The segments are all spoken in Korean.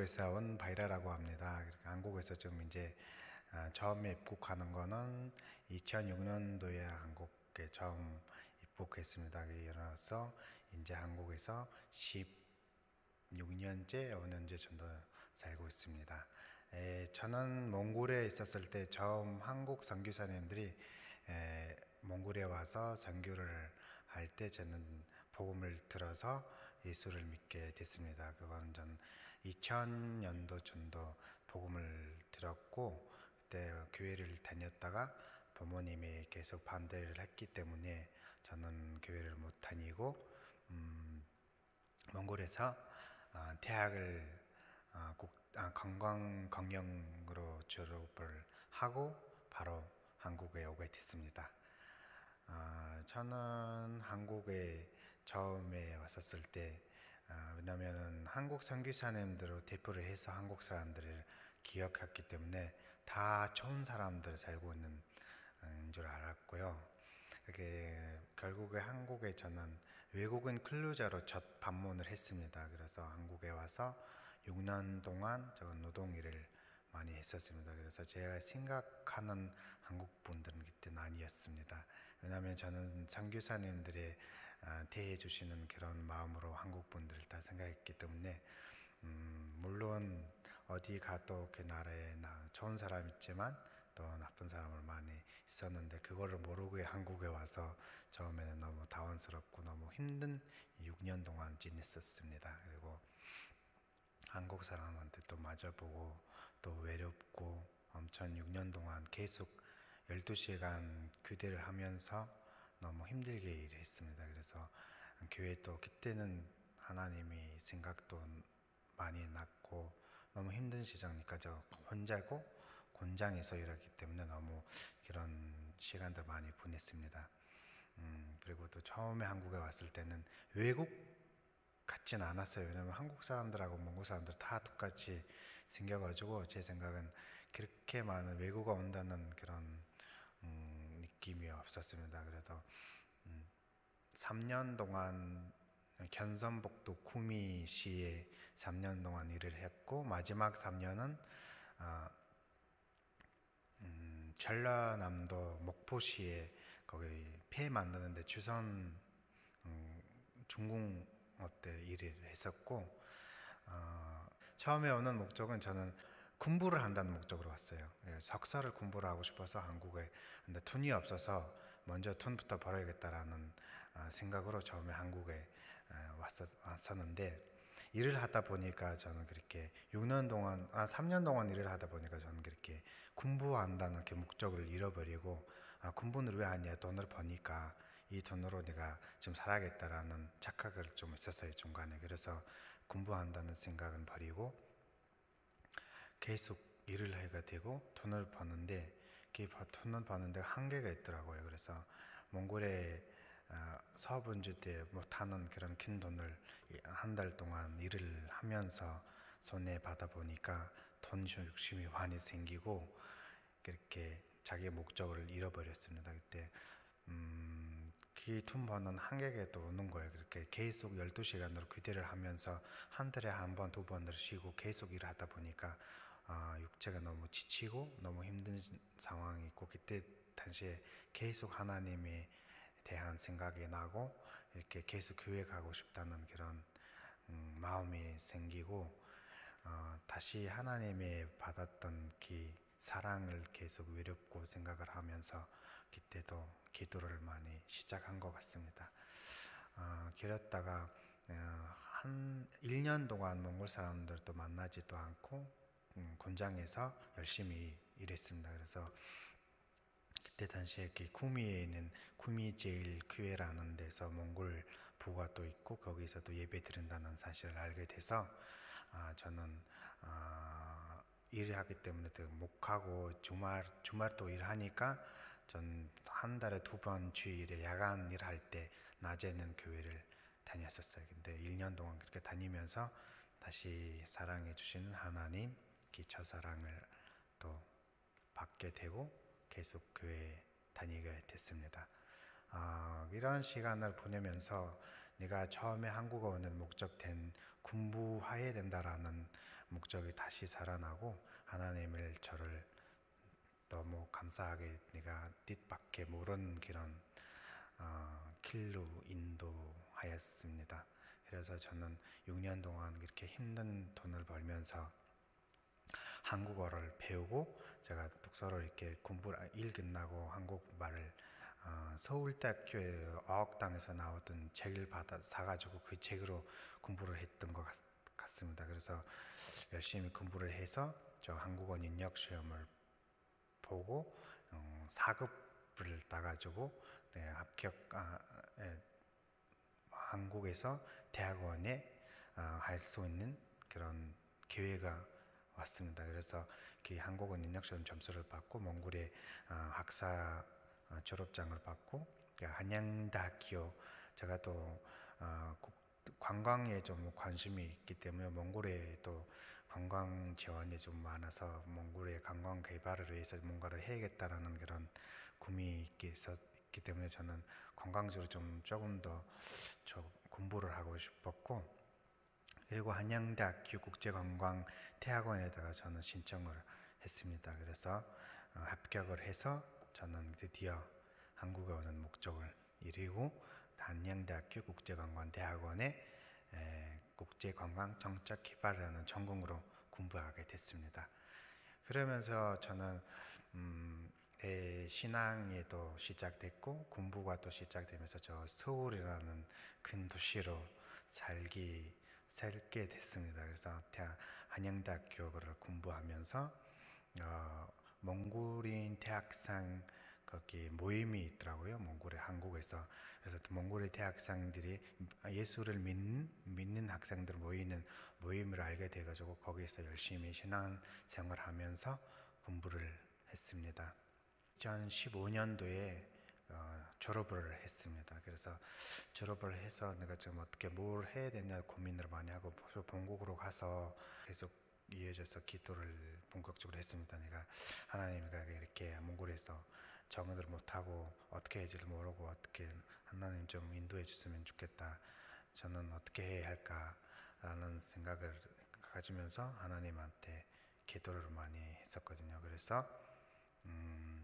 한국에서 온 바이라라고 합니다. 한국에서 좀 이제 처음에 입국하는 거는 2006년도에 한국에 처음 입국했습니다. 그래서 이제 한국에서 16년째, 5년째 정도 살고 있습니다. 저는 몽골에 있었을 때 처음 한국 선교사님들이 몽골에 와서 선교를 할 때 저는 복음을 들어서 예수를 믿게 됐습니다. 그건 전 2000년도 정도 복음을 들었고, 그때 교회를 다녔다가 부모님이 계속 반대를 했기 때문에 저는 교회를 못 다니고 몽골에서 대학을 관광 경영으로 졸업을 하고 바로 한국에 오게 됐습니다. 저는 한국에 처음에 왔었을 때 왜냐면은 한국 선교사님들을 대표를 해서 한국 사람들을 기억했기 때문에 다 좋은 사람들 살고 있는 줄 알았고요. 그게 결국에 한국에 저는 외국인 근로자로 첫 방문을 했습니다. 그래서 한국에 와서 6년 동안 저는 노동 일을 많이 했었습니다. 그래서 제가 생각하는 한국 분들은 그때는 아니었습니다. 왜냐하면 저는 선교사님들의 대해 주시는 그런 마음으로 한국 분들을 다 생각했기 때문에 물론 어디 가도 그 나라에 좋은 사람 있지만 또 나쁜 사람을 많이 있었는데 그거를 모르고 한국에 와서 처음에는 너무 당황스럽고 너무 힘든 6년 동안 지냈었습니다. 그리고 한국 사람한테 또 맞아보고 또 외롭고 엄청 6년 동안 계속 12시간 교대를 하면서 너무 힘들게 일했습니다. 그래서 교회 또 그때는 하나님이 생각도 많이 났고 너무 힘든 시장이니까 저 혼자고 곤장에서 일하기 때문에 너무 그런 시간들 많이 보냈습니다. 그리고 또 처음에 한국에 왔을 때는 외국 같진 않았어요. 왜냐면 한국 사람들하고 몽골 사람들 다 똑같이 생겨가지고 제 생각은 그렇게 많은 외국어 온다는 그런 느낌이 없었습니다. 그래도 3년 동안 견선복도 구미시에 3년 동안 일을 했고 마지막 3년은 전라남도 목포시에 거기 폐 만드는데 주선 중공업 때 일을 했었고 처음에 오는 목적은 저는 공부를 한다는 목적으로 왔어요. 석사를 공부를 하고 싶어서 한국에. 근데 돈이 없어서 먼저 돈부터 벌어야겠다라는 생각으로 처음에 한국에 왔었는데 일을 하다 보니까 저는 그렇게 3년 동안 일을 하다 보니까 저는 그렇게 공부한다는 그 목적을 잃어버리고 공부는 왜 하냐, 돈을 버니까 이 돈으로 내가 좀 살아야겠다라는 착각을 좀 있었어요, 중간에. 그래서 공부한다는 생각은 버리고 계속 일을 해가 되고 돈을 버는데 그 돈을 버는데 한계가 있더라고요. 그래서 몽골에 사업원주 때 못하는 그런 큰 돈을 한 달 동안 일을 하면서 손에 받아 보니까 돈 욕심이 많이 생기고 그렇게 자기의 목적을 잃어버렸습니다. 그때 그 돈 버는 한계가 또 오는 거예요. 그렇게 계속 12시간으로 교대를 하면서 한 달에 한 번, 두 번을 쉬고 계속 일을 하다 보니까 육체가 너무 지치고 너무 힘든 상황이 있고 그때 당시에 계속 하나님에 대한 생각이 나고 이렇게 계속 교회 가고 싶다는 그런 마음이 생기고 다시 하나님의 받았던 그 사랑을 계속 외롭고 생각을 하면서 그때도 기도를 많이 시작한 것 같습니다. 그랬다가 한 1년 동안 몽골 사람들도 만나지도 않고 곤장에서 열심히 일했습니다. 그래서 그때 당시에 구미에 있는 구미 제일 교회라는 데서 몽골 부가 또 있고 거기서도 예배 드린다는 사실을 알게 돼서 저는 일을 하기 때문에 못 가고 주말도 일하니까 전 한 달에 2번 주일에 야간 일할 때 낮에는 교회를 다녔었어요. 근데 1년 동안 그렇게 다니면서 다시 사랑해 주시는 하나님 그 첫사랑을 또 받게 되고 계속 교회에 다니게 됐습니다. 이런 시간을 보내면서 내가 처음에 한국에 오는 목적된 공부해야 된다라는 목적이 다시 살아나고 하나님을 저를 너무 감사하게 네가 뜻밖에 모르는 그런 길로 인도하였습니다. 그래서 저는 6년 동안 이렇게 힘든 돈을 벌면서 한국어를 배우고 제가 독서를 이렇게 일 끝나고 한국말을 서울대학교의 어학당에서 나왔던 책을 사가지고 그 책으로 공부를 했던 것 같습니다. 그래서 열심히 공부를 해서 저 한국어 능력 시험을 보고 4급을 따가지고 네, 한국에서 대학원에 할 수 있는 그런 기회가 왔습니다. 그래서 그 한국어 능력시험 점수를 받고 몽골의 학사 졸업장을 받고 한양대학교 제가 또 관광에 좀 관심이 있기 때문에 몽골에 또 관광 지원이 좀 많아서 몽골의 관광 개발을 위해서 뭔가를 해야겠다라는 그런 꿈이 있기 때문에 저는 관광적으로 조금 더 공부를 하고 싶었고 그리고 한양대학교 국제관광대학원에다가 저는 신청을 했습니다. 그래서 합격을 해서 저는 드디어 한국에 오는 목적을 이루고 한양대학교 국제관광대학원에 국제관광정책개발이라는 전공으로 공부하게 됐습니다. 그러면서 저는 내 신앙에도 시작됐고 공부가 또 시작되면서 저 서울이라는 큰 도시로 살게 됐습니다. 그래서 한양대학교를 공부하면서 몽골인 대학생 거기 모임이 있더라고요. 몽골의 한국에서. 그래서 몽골의 대학생들이 예수를 믿는 학생들 모이는 모임을 알게 돼가지고 거기서 열심히 신앙생활하면서 공부를 했습니다. 2015년도에 졸업을 했습니다. 그래서 졸업을 해서 내가 지금 어떻게 뭘 해야 되냐 고민을 많이 하고 본국으로 가서 계속 이어져서 기도를 본격적으로 했습니다. 내가 하나님과 이렇게 몽골에서 적응을 못하고 어떻게 해야지를 모르고 어떻게 하나님 좀 인도해 주시면 좋겠다. 저는 어떻게 해야 할까라는 생각을 가지면서 하나님한테 기도를 많이 했었거든요. 그래서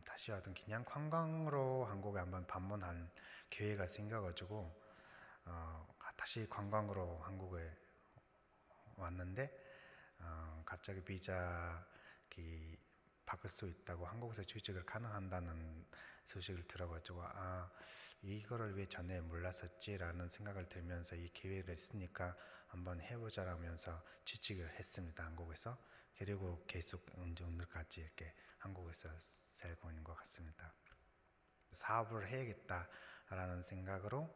다시 어떤 그냥 관광으로 한국에 한번 방문한 기회가 생겨가지고 다시 관광으로 한국에 왔는데 갑자기 비자 바꿀 수 있다고 한국에서 취직을 가능한다는 소식을 들어가지고 이거를 왜 전에 몰랐었지라는 생각을 들면서 이 기회를 있으니까 한번 해보자라면서 취직을 했습니다. 한국에서. 그리고 계속 오늘까지 이렇게 한국에서 살고 있는 것 같습니다. 사업을 해야겠다라는 생각으로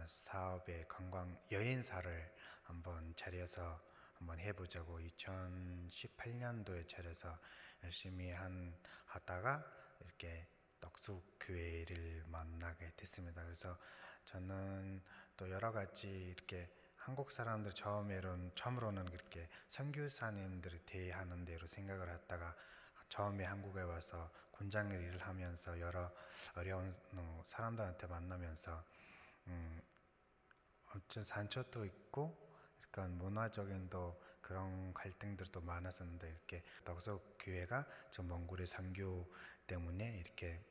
사업의 관광 여행사를 한번 차려서 한번 해보자고 2018년도에 차려서 열심히 하다가 이렇게 덕수교회를 만나게 됐습니다. 그래서 저는 또 여러 가지 이렇게 한국 사람들 처음으로는 그렇게 선교사님들이 대하는 대로 생각을 했다가 처음에 한국에 와서 군장의 일을 하면서 여러 어려운 사람들한테 만나면서 어떤 산초도 있고 그러니까 문화적인 또 그런 갈등들도 많았었는데 이렇게 덕수교회가 좀 몽골의 선교 때문에 이렇게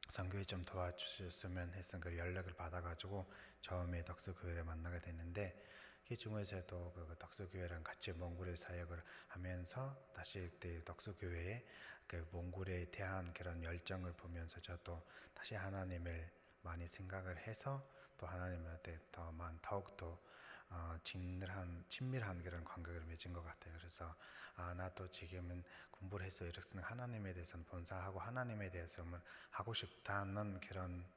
선교에 좀 도와주셨으면 해서 그 연락을 받아가지고 처음에 덕수교회를 만나게 됐는데 그 중에서도 그 덕수교회랑 같이 몽골의 사역을 하면서 다시 그때 덕수교회에 그 몽골에 대한 그런 열정을 보면서 저도 다시 하나님을 많이 생각을 해서 또 하나님한테 더욱더 친밀한 그런 관계를 맺은 것 같아요. 그래서 나도 지금은 공부를 해서 이렇게 하나님에 대해서는 본사하고 하나님에 대해서는 하고 싶다는 그런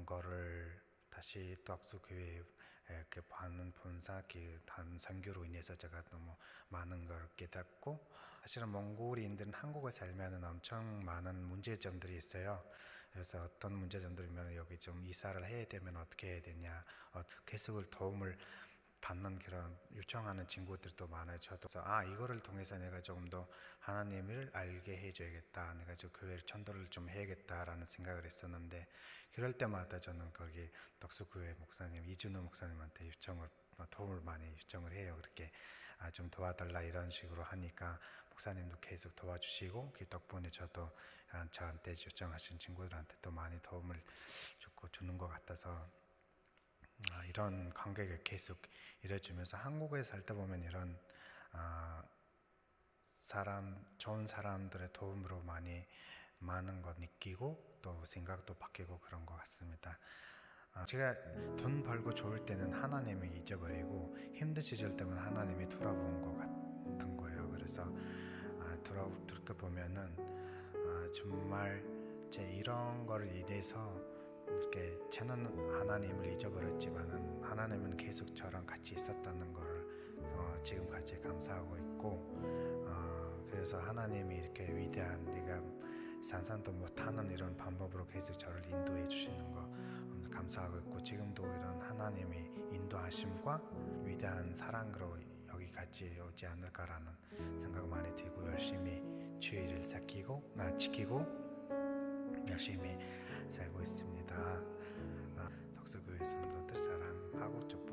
거를 다시 덕수교회에 이렇게 받는 본사 단 선교로 인해서 제가 너무 많은 걸 깨닫고 사실은 몽골인들은 한국에 살면 엄청 많은 문제점들이 있어요. 그래서 어떤 문제점들이면 여기 좀 이사를 해야 되면 어떻게 해야 되냐 계속 도움을 받는 그런 요청하는 친구들도 많아요. 저도 이거를 통해서 내가 조금 더 하나님을 알게 해줘야겠다. 내가 저 교회를 전도를 좀 해야겠다라는 생각을 했었는데 그럴 때마다 저는 거기 덕수교회 목사님 이준우 목사님한테 도움을 많이 요청을 해요. 그렇게 좀 도와달라 이런 식으로 하니까 목사님도 계속 도와주시고 그 덕분에 저도 저한테 요청하신 친구들한테 또 많이 도움을 주는 것 같아서 이런 관계가 계속 이뤄지면서 한국에 살다 보면 이런 좋은 사람들의 도움으로 많은 거 느끼고 또 생각도 바뀌고 그런 것 같습니다. 제가 돈 벌고 좋을 때는 하나님을 잊어버리고 힘든 시절 때문에 하나님이 돌아본 것 같은 거예요. 그래서 돌아보면은 정말 제 이런 거를 인해서 이렇게 저는 하나님을 잊어버렸지만은 하나님은 계속 저랑 같이 있었다는 거를 지금까지 감사하고 있고, 그래서 하나님이 이렇게 위대한 내가 상상도 못하는 이런 방법으로 계속 저를 인도해 주시는 거 감사하고 있고, 지금도 이런 하나님의 인도하심과 위대한 사랑으로 여기까지 오지 않을까라는 생각 많이 들고 열심히 주의를 지키고 열심히 살고 있습니다. 덕수교회 성도들 사랑하고 축복